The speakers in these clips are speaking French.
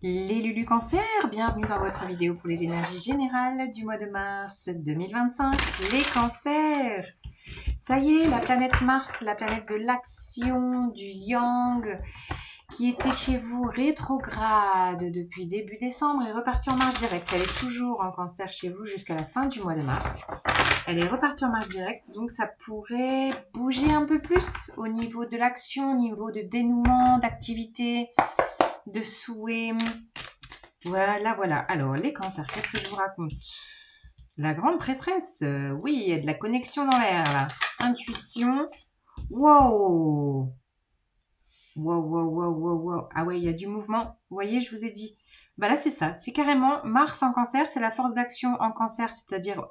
Les Lulu Cancer, bienvenue dans votre vidéo pour les énergies générales du mois de mars 2025. Les cancers, ça y est, la planète Mars, la planète de l'action, du yang, qui était chez vous rétrograde depuis début décembre, est repartie en marche directe. Elle est toujours en cancer chez vous jusqu'à la fin du mois de mars. Elle est repartie en marche directe, donc ça pourrait bouger un peu plus au niveau de l'action, au niveau de dénouement, d'activité, de souhait. Voilà, voilà. Alors, les cancers, qu'est-ce que je vous raconte? La grande prêtresse, oui, il y a de la connexion dans l'air, là. Intuition. Wow! Wow, wow, wow, wow, wow. Ah ouais, il y a du mouvement. Vous voyez, je vous ai dit. Bah là, c'est ça. C'est carrément Mars en cancer, c'est la force d'action en cancer, c'est-à-dire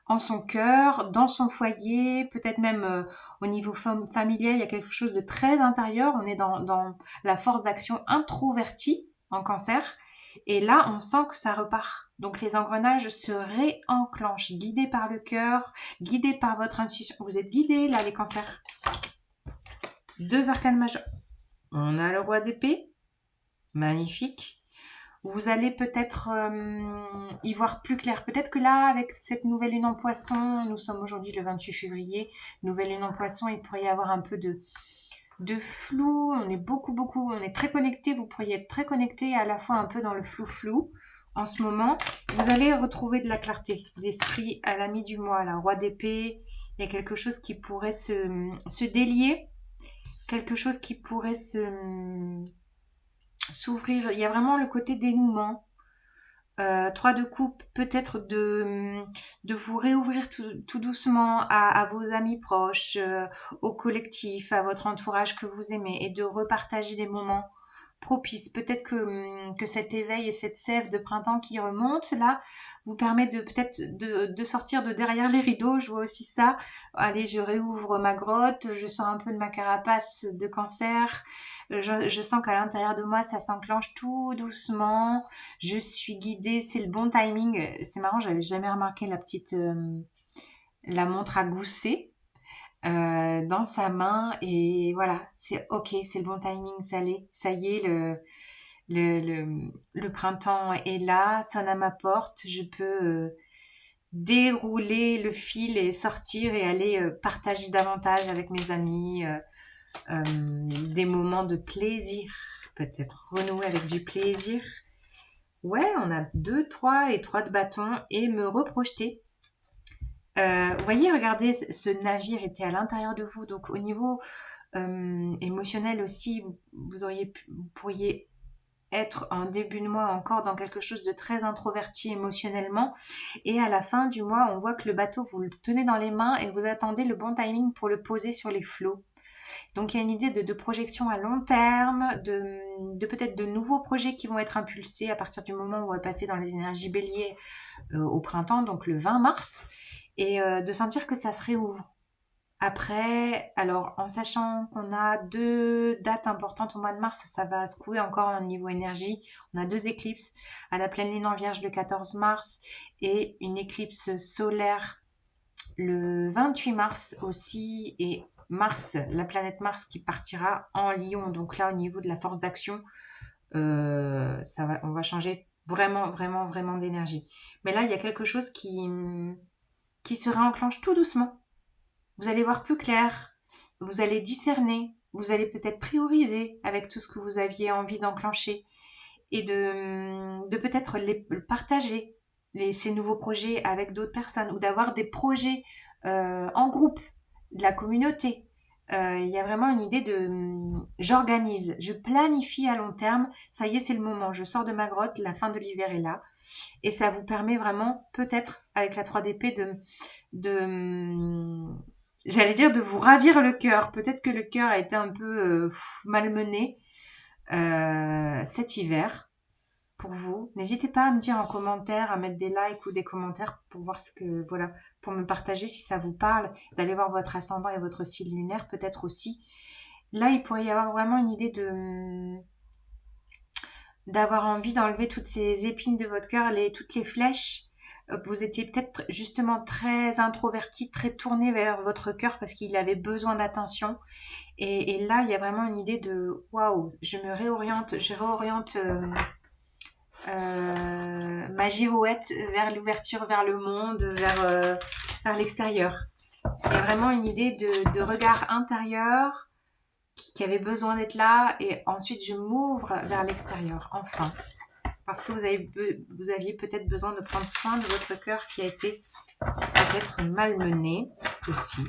en son cœur, dans son foyer, peut-être même au niveau familial, il y a quelque chose de très intérieur. On est dans la force d'action introvertie en cancer. Et là, on sent que ça repart. Donc les engrenages se réenclenchent, guidés par le cœur, guidés par votre intuition. Vous êtes guidés là, les cancers. Deux arcanes majeurs. On a le roi d'épée, magnifique. Vous allez peut-être y voir plus clair. Peut-être que là, avec cette nouvelle lune en poisson, nous sommes aujourd'hui le 28 février, nouvelle lune en poisson, il pourrait y avoir un peu de flou. On est beaucoup, on est très connecté. Vous pourriez être très connecté à la fois un peu dans le flou en ce moment. Vous allez retrouver de la clarté d'esprit à la mi du mois, là, roi d'épée. Il y a quelque chose qui pourrait se délier, quelque chose qui pourrait s'ouvrir. Il y a vraiment le côté dénouement. Trois de coupe, peut-être de vous réouvrir tout doucement à vos amis proches, au collectif, à votre entourage que vous aimez et de repartager des moments propices. Peut-être que cet éveil et cette sève de printemps qui remonte là vous permet de peut-être de sortir de derrière les rideaux. Je vois aussi ça. Allez, je réouvre ma grotte, je sors un peu de ma carapace de cancer. Je sens qu'à l'intérieur de moi, ça s'enclenche tout doucement. Je suis guidée, c'est le bon timing. C'est marrant, j'avais jamais remarqué la montre à gousset dans sa main et voilà, c'est ok, c'est le bon timing, ça y est, le printemps est là, sonne à ma porte, je peux dérouler le fil et sortir et aller partager davantage avec mes amis des moments de plaisir, peut-être renouer avec du plaisir. Ouais, on a 2, 3 et 3 de bâton et me reprojeter. Vous voyez, regardez, ce navire était à l'intérieur de vous, donc au niveau émotionnel aussi, vous pourriez être en début de mois encore dans quelque chose de très introverti émotionnellement et à la fin du mois, on voit que le bateau, vous le tenez dans les mains et vous attendez le bon timing pour le poser sur les flots. Donc il y a une idée de projection à long terme, de peut-être de nouveaux projets qui vont être impulsés à partir du moment où on va passer dans les énergies béliers au printemps, donc le 20 mars, et de sentir que ça se réouvre. Après, alors en sachant qu'on a deux dates importantes au mois de mars, ça va secouer encore au niveau énergie. On a deux éclipses à la pleine lune en Vierge le 14 mars et une éclipse solaire le 28 mars aussi, et Mars, la planète Mars qui partira en Lion. Donc là, au niveau de la force d'action, on va changer vraiment d'énergie. Mais là, il y a quelque chose qui se réenclenche tout doucement. Vous allez voir plus clair, vous allez discerner, vous allez peut-être prioriser avec tout ce que vous aviez envie d'enclencher et de peut-être les partager, ces nouveaux projets avec d'autres personnes ou d'avoir des projets en groupe, de la communauté. Il y a vraiment une idée de j'organise, je planifie à long terme, ça y est, c'est le moment, je sors de ma grotte, la fin de l'hiver est là. Et ça vous permet vraiment, peut-être, avec la 3DP, de j'allais dire de vous ravir le cœur. Peut-être que le cœur a été un peu malmené cet hiver pour vous. N'hésitez pas à me dire en commentaire, à mettre des likes ou des commentaires pour voir voilà, pour me partager si ça vous parle, d'aller voir votre ascendant et votre signe lunaire peut-être aussi. Là, il pourrait y avoir vraiment une idée d'avoir envie d'enlever toutes ces épines de votre cœur, toutes les flèches Vous étiez peut-être justement très introverti, très tourné vers votre cœur parce qu'il avait besoin d'attention. Et là, il y a vraiment une idée de waouh, je réoriente ma girouette vers l'ouverture, vers le monde, vers l'extérieur. Il y a vraiment une idée de regard intérieur qui avait besoin d'être là et ensuite je m'ouvre vers l'extérieur, enfin. Parce que vous aviez peut-être besoin de prendre soin de votre cœur qui a été peut-être malmené aussi.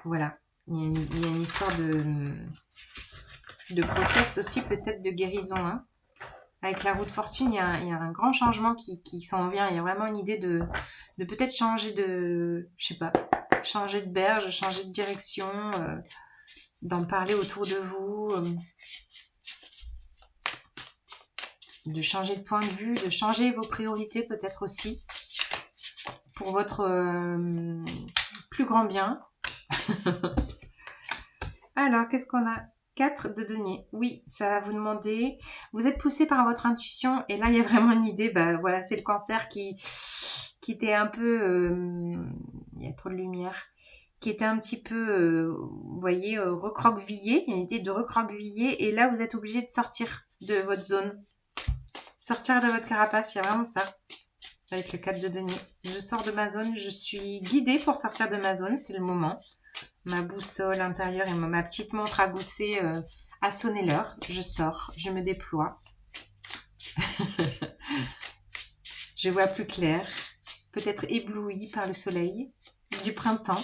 Voilà. Il y a une histoire de process aussi, peut-être de guérison. Hein. Avec la roue de fortune, il y a un grand changement qui s'en vient. Il y a vraiment une idée de peut-être changer je sais pas, changer de berge, changer de direction, d'en parler autour de vous, de changer de point de vue, de changer vos priorités peut-être aussi pour votre plus grand bien. Alors, qu'est-ce qu'on a? 4 de denier. Oui, ça va vous demander. Vous êtes poussé par votre intuition et là, il y a vraiment une idée. Bah voilà, c'est le cancer qui était un peu. Il y a trop de lumière. Qui était un petit peu, vous voyez, recroquevillé. Il y a une idée de recroquevillé et là, vous êtes obligé de sortir de votre zone. Sortir de votre carapace, il y a vraiment ça. Avec le 4 de denier. Je sors de ma zone. Je suis guidée pour sortir de ma zone. C'est le moment. Ma boussole intérieure et ma petite montre à gousset a sonné l'heure. Je sors, je me déploie. Je vois plus clair, peut-être éblouie par le soleil du printemps.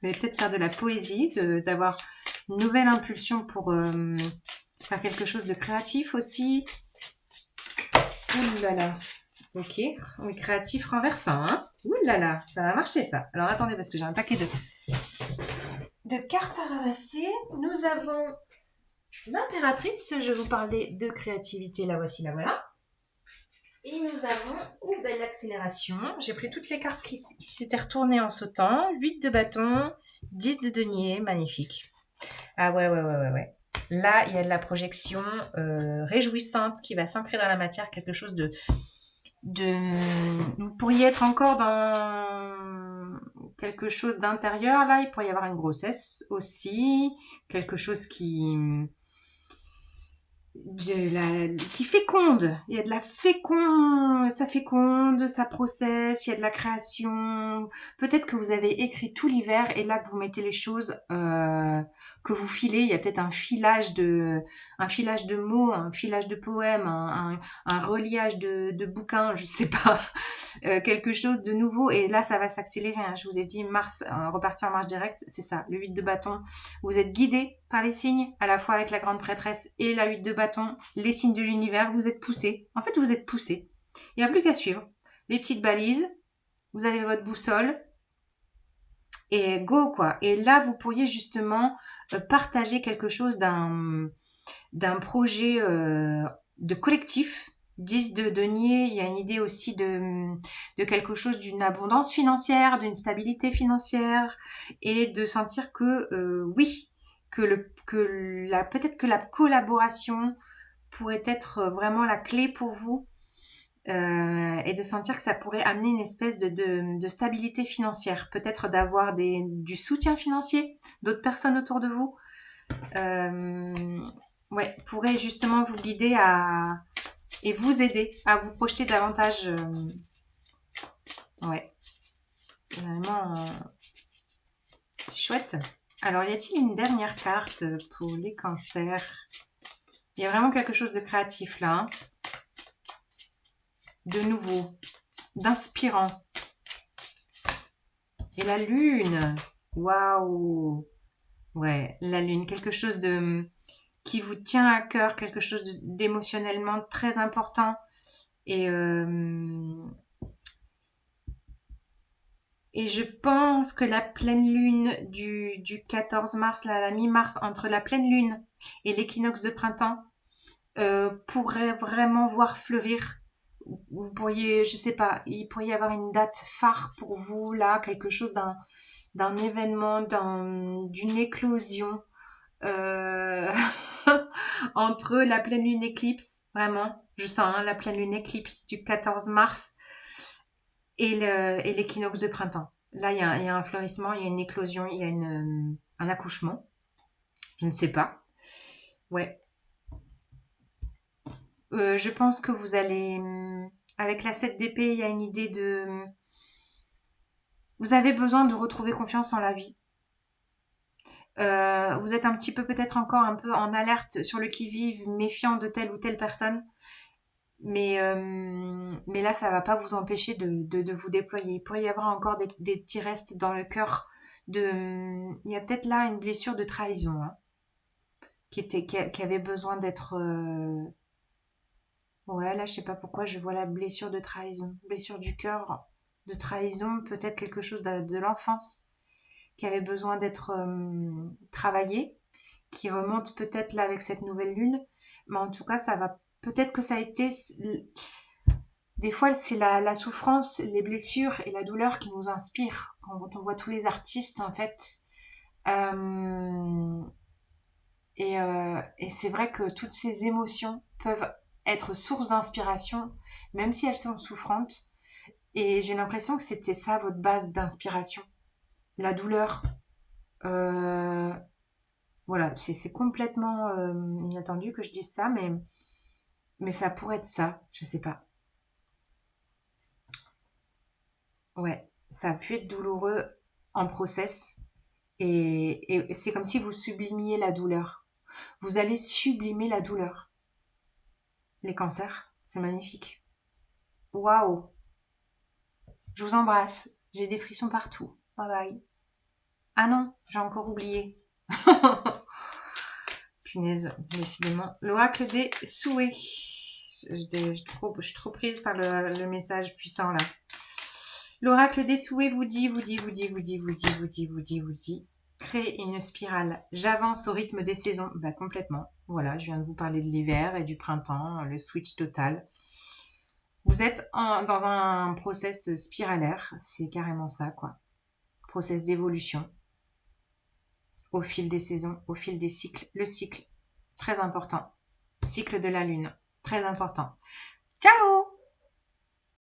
Vous allez peut-être faire de la poésie, d'avoir une nouvelle impulsion pour faire quelque chose de créatif aussi. Ouh là là. Ok, oui, créatif renversant. Hein. Ouh là là, ça va marcher ça. Alors attendez, parce que j'ai un paquet de cartes à ramasser. Nous avons l'impératrice. Je vous parlais de créativité. La voici, la voilà. Et nous avons, belle accélération. J'ai pris toutes les cartes qui s'étaient retournées en sautant. 8 de bâton, 10 de denier. Magnifique. Ah ouais. Là, il y a de la projection réjouissante qui va s'ancrer dans la matière. Quelque chose vous pourriez être encore dans quelque chose d'intérieur. Là, il pourrait y avoir une grossesse aussi. Quelque chose qui féconde. Il y a de la ça féconde, ça processe, il y a de la création. Peut-être que vous avez écrit tout l'hiver et là que vous mettez les choses que vous filez, il y a peut-être un filage de mots, un filage de poèmes, un reliage de bouquins, je sais pas, quelque chose de nouveau et là ça va s'accélérer. Hein. Je vous ai dit Mars, repartir en marche directe, c'est ça, le 8 de bâton. Vous êtes guidé par les signes, à la fois avec la grande prêtresse et la 8 de bâton, les signes de l'univers, vous êtes poussés. En fait, vous êtes poussés. Il n'y a plus qu'à suivre. Les petites balises, vous avez votre boussole, et go quoi. Et là, vous pourriez justement partager quelque chose d'un projet de collectif. 10 de denier, il y a une idée aussi de quelque chose d'une abondance financière, d'une stabilité financière et de sentir que oui, peut-être que la collaboration pourrait être vraiment la clé pour vous et de sentir que ça pourrait amener une espèce de stabilité financière, peut-être d'avoir du soutien financier d'autres personnes autour de vous. Ouais, pourrait justement vous guider et vous aider à vous projeter davantage. Ouais, vraiment, c'est chouette. Alors, y a-t-il une dernière carte pour les cancers? Il y a vraiment quelque chose de créatif là, hein, de nouveau, d'inspirant. Et la lune, waouh! Ouais, la lune, quelque chose qui vous tient à cœur, quelque chose d'émotionnellement très important. Et je pense que la pleine lune du 14 mars, là, la mi-mars, entre la pleine lune et l'équinoxe de printemps, pourrait vraiment voir fleurir. Vous pourriez, je sais pas, il pourrait y avoir une date phare pour vous, là, quelque chose d'un événement, d'une éclosion. Entre la pleine lune éclipse, vraiment, je sens hein, la pleine lune éclipse du 14 mars et l'équinoxe de printemps. Là, il y a un fleurissement, il y a une éclosion, il y a un accouchement. Je ne sais pas. Ouais. Je pense que vous allez... Avec la 7 d'épée, il y a une idée de... Vous avez besoin de retrouver confiance en la vie. Vous êtes un petit peu peut-être encore un peu en alerte sur le qui-vive, méfiant de telle ou telle personne. Mais là, ça va pas vous empêcher de vous déployer. Il pourrait y avoir encore des petits restes dans le cœur. Il y a peut-être là une blessure de trahison, hein, qui avait besoin d'être... Ouais, là, je sais pas pourquoi je vois la blessure de trahison. Blessure du cœur de trahison, peut-être quelque chose de l'enfance qui avait besoin d'être travaillé, qui remonte peut-être là avec cette nouvelle lune. Mais en tout cas, ça va... Peut-être que ça a été... Des fois, c'est la souffrance, les blessures et la douleur qui nous inspirent. Quand on voit tous les artistes, en fait. Euh, et c'est vrai que toutes ces émotions peuvent être source d'inspiration, même si elles sont souffrantes. Et j'ai l'impression que c'était ça votre base d'inspiration. La douleur. Euh, voilà, c'est complètement inattendu que je dise ça, mais ça pourrait être ça, je sais pas. Ouais, ça a pu être douloureux en process. Et c'est comme si vous sublimiez la douleur. Vous allez sublimer la douleur. Les cancers, c'est magnifique. Waouh! Je vous embrasse. J'ai des frissons partout. Bye bye. Ah non, j'ai encore oublié. Punaise, décidément. L'oracle des souhaits. Je suis trop prise par le message puissant là. L'oracle des souhaits vous dit. Créer une spirale. J'avance au rythme des saisons. Bah complètement. Voilà, je viens de vous parler de l'hiver et du printemps, le switch total. Vous êtes dans un process spiralaire, c'est carrément ça quoi. Process d'évolution au fil des saisons, au fil des cycles. Le cycle, très important. Cycle de la lune, très important. Ciao!